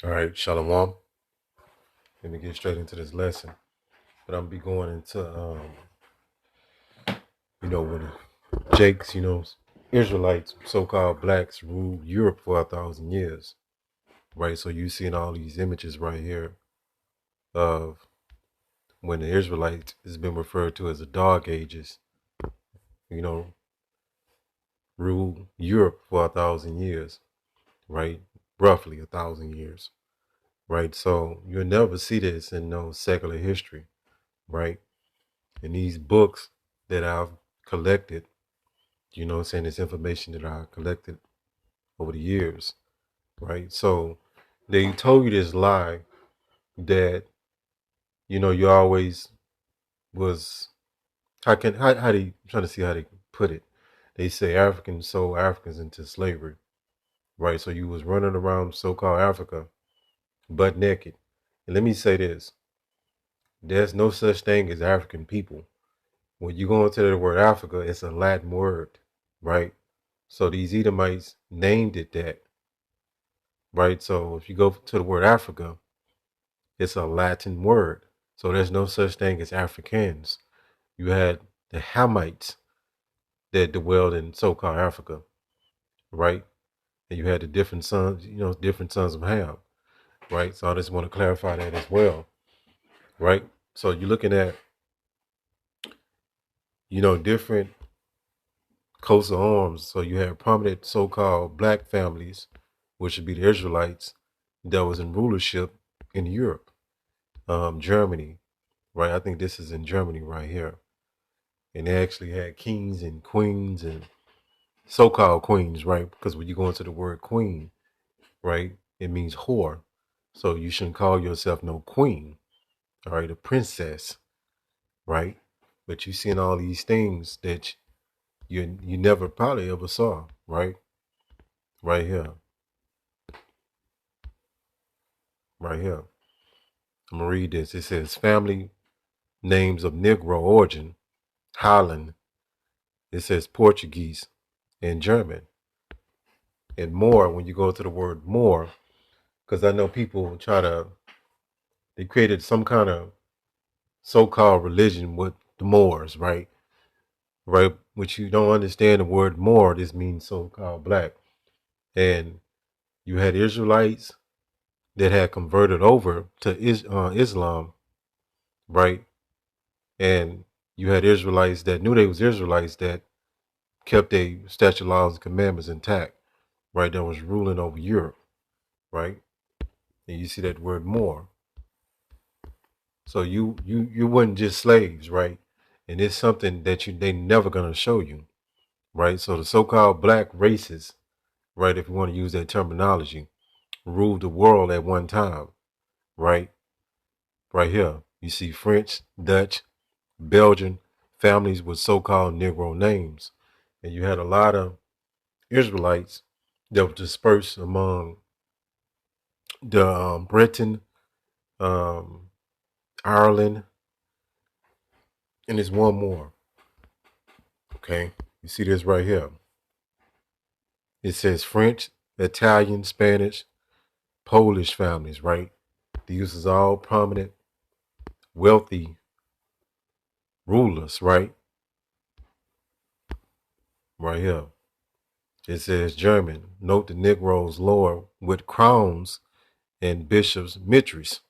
All right, Shalom. Let me get straight into this lesson. But I'm gonna be going into, when Jake's, Israelites, so-called blacks, ruled Europe for 1,000 years, right? So you seeing all these images right here of when the Israelites has been referred to as the Dark Ages, you know, ruled Europe for 1,000 years, right? Roughly 1,000 years, right? So you'll never see this in no secular history, right? In these books that I've collected, saying this information that I collected over the years, right? So they told you this lie that, you always was, how they, I'm trying to see how they put it. They say Africans sold Africans into slavery, right? So you was running around so-called Africa butt naked. And let me say this, there's no such thing as African people. When you go into the word Africa, it's a Latin word, right? So these Edomites named it that, right? So if you go to the word Africa, it's a Latin word. So there's no such thing as Africans. You had the Hamites that dwelled in so-called Africa, right? And you had the different sons, different sons of Ham, right? So I just want to clarify that as well, right? So you're looking at, different coats of arms. So you have prominent so-called black families, which would be the Israelites, that was in rulership in Europe, Germany, right? I think this is in Germany right here. And they actually had kings and queens and so-called queens, right? Because when you go into the word queen, right, it means whore. So you shouldn't call yourself no queen, all right, a princess, right? But you seeing all these things that you never probably ever saw, right? Right here, right here. I'm gonna read this. It says family names of Negro origin, Holland. It says Portuguese and German. And more when you go to the word more, because I know people they created some kind of so-called religion with the Moors, right? Right, which you don't understand the word Moor. This means so-called black, and you had Israelites that had converted over to Islam, right? And you had Israelites that knew they was Israelites that kept their statute laws and commandments intact, right? That was ruling over Europe, right? And you see that word Moor. So you weren't just slaves, right? And it's something that they never gonna show you, right? So the so-called black races, right, if you want to use that terminology, ruled the world at one time, right? Right here, you see French, Dutch, Belgian families with so-called Negro names, and you had a lot of Israelites that were dispersed among the Britain, um, Ireland, and there's one more. Okay, you see this right here. It says French, Italian, Spanish, Polish families, right? These is all prominent, wealthy rulers, right? Right here. It says German. Note the Negroes lower with crowns and bishops mitris,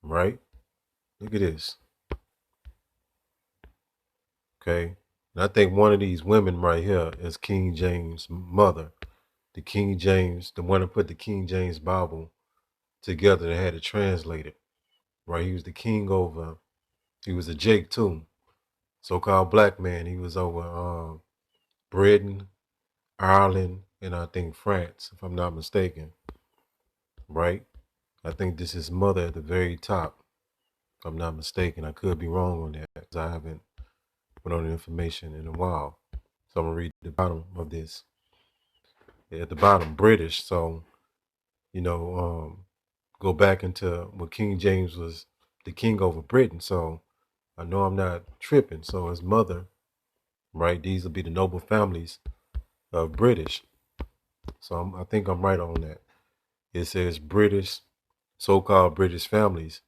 right? Look at this. Okay. And I think one of these women right here is King James' mother. The King James, the one that put the King James Bible together that had it translated. Right? He was the king over, he was a Jake too. So-called black man. He was over Britain, Ireland, and I think France, if I'm not mistaken. Right? I think this is mother at the very top. If I'm not mistaken. I could be wrong on that because I haven't put on the information in a while. So I'm gonna read the bottom of this. At the bottom, British. So, you know, go back into what King James was the king over Britain. So I know I'm not tripping. So his mother, right? These will be the noble families of British. So I think I'm right on that. It says British, so-called British families,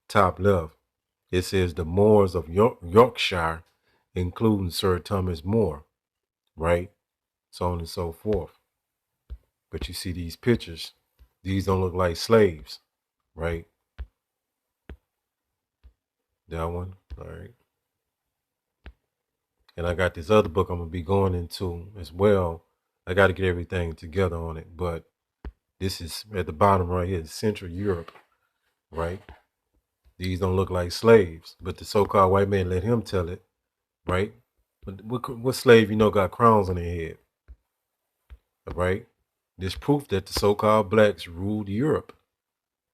top left. It says the Moors of Yorkshire, including Sir Thomas More, right? So on and so forth. But you see these pictures, these don't look like slaves, right? That one, all right. And I got this other book I'm gonna be going into as well. I got to get everything together on it, but this is at the bottom right here, Central Europe, right? These don't look like slaves, but the so-called white man let him tell it, right? But what slave got crowns on their head, right? This proof that the so-called blacks ruled Europe,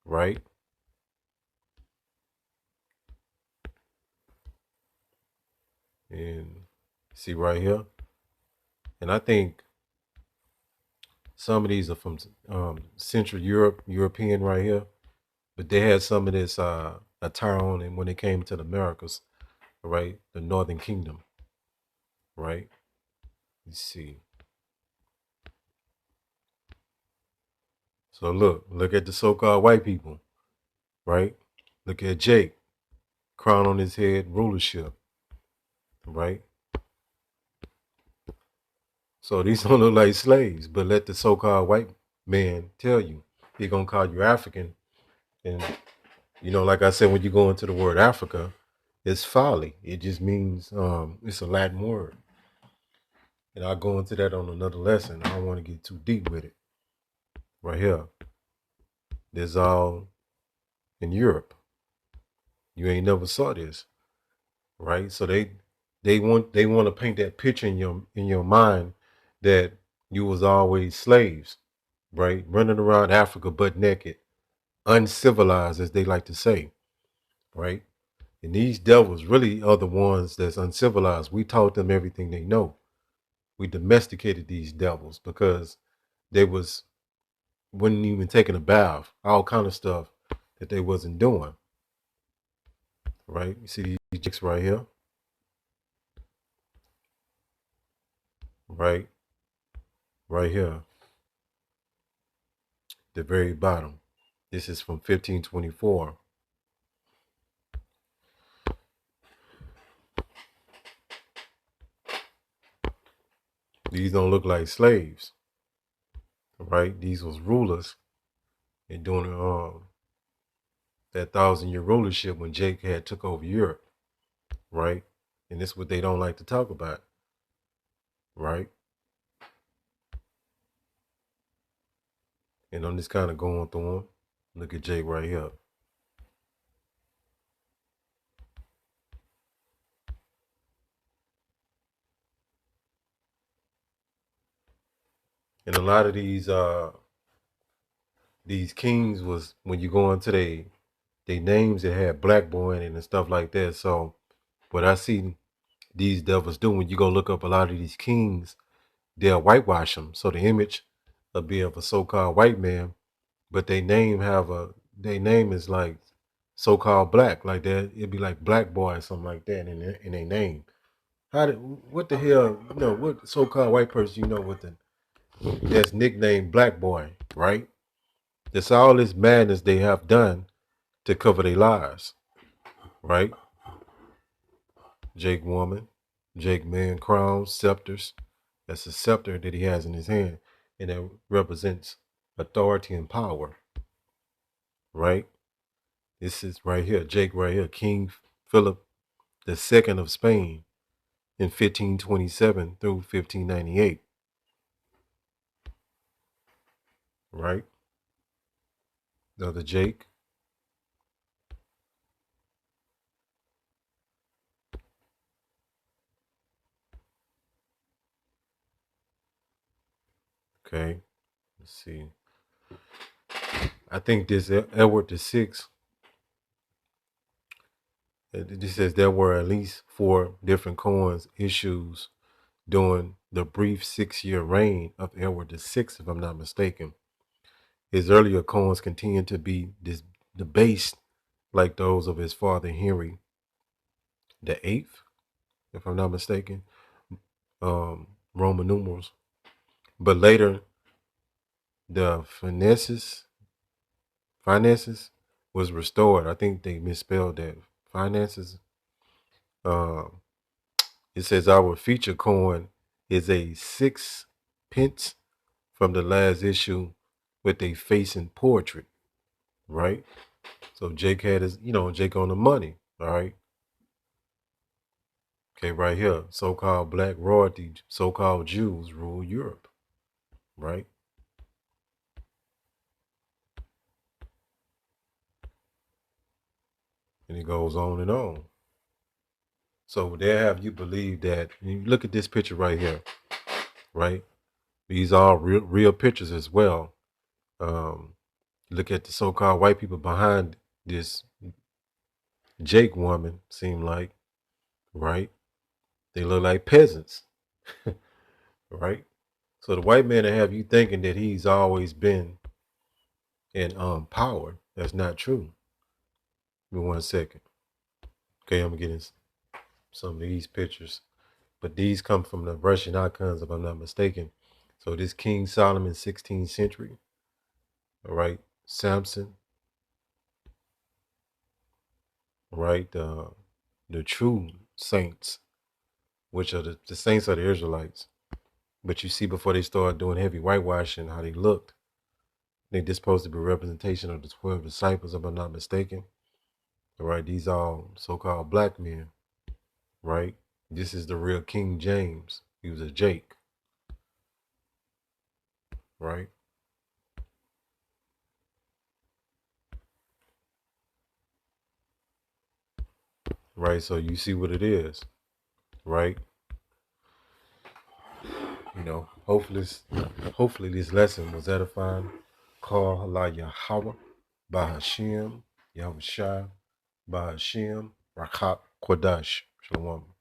right? And see right here, and I think some of these are from Central Europe, European right here, but they had some of this attire on and when they came to the Americas, right? The Northern Kingdom, right? Let's see. So look at the so-called white people, right? Look at Jake, crown on his head, rulership, right? So these don't look like slaves, but let the so-called white man tell you, he gonna call you African, and like I said, when you go into the word Africa, it's folly. It just means it's a Latin word, and I'll go into that on another lesson. I don't want to get too deep with it. Right here, this all in Europe. You ain't never saw this, right? So they want to paint that picture in your mind that you was always slaves, right? Running around Africa butt naked, uncivilized, as they like to say, right? And these devils really are the ones that's uncivilized. We taught them everything they know. We domesticated these devils because they wasn't even taking a bath, all kind of stuff that they wasn't doing, right? You see these chicks right here, right? Right here, the very bottom. This is from 1524. These don't look like slaves, right? These was rulers and during that 1,000-year rulership when Jake had took over Europe, right? And this is what they don't like to talk about, right? And I'm just kind of going through them. Look at Jake right here. And a lot of these kings was when you go into they names that had black boy in it and stuff like that. So what I see these devils do when you go look up a lot of these kings, they'll whitewash them. So the image will be of a so-called white man, but they name is like so-called black, like that. It'd be like black boy or something like that in their name. What the hell, what so-called white person with that's nicknamed black boy, right? It's all this madness they have done to cover their lives, right? Jake woman, Jake man, crowns, scepters. That's a scepter that he has in his hand, and it represents authority and power, right? This is right here, Jake right here, King Philip II of Spain in 1527 through 1598, right? The other Jake. Okay, let's see. I think this Edward VI. This says there were at least 4 different coins issues during the brief 6-year reign of Edward VI, if I'm not mistaken. His earlier coins continued to be debased like those of his father Henry VIII, if I'm not mistaken, Roman numerals. But later, the finances was restored. I think they misspelled that. Finances. Um, it says our feature coin is a 6 pence from the last issue with a face and portrait, right? So Jake had his, Jake on the money, all right? Okay, right here, so-called black royalty, so-called Jews rule Europe, right? And it goes on and on. So they have you believe that, you look at this picture right here, right? These are real pictures as well. Look at the so-called white people behind this Jake woman, seem like, right? They look like peasants, right? So the white man will have you thinking that he's always been in power. That's not true. Give me 1 second. Okay, I'm getting some of these pictures. But these come from the Russian icons, if I'm not mistaken. So this King Solomon, 16th century. All right. Samson. All right. The true saints, which are the saints of the Israelites. But you see, before they started doing heavy whitewashing, how they looked. They're supposed to be a representation of the 12 disciples, if I'm not mistaken. All right. These are so-called black men. Right. This is the real King James. He was a Jake. Right. Right. So you see what it is. Right. Hopefully this lesson was edifying. Call Allah Yahweh, Bahashim, Yahushua, Bahashim, Rakat Kodash. Shalom.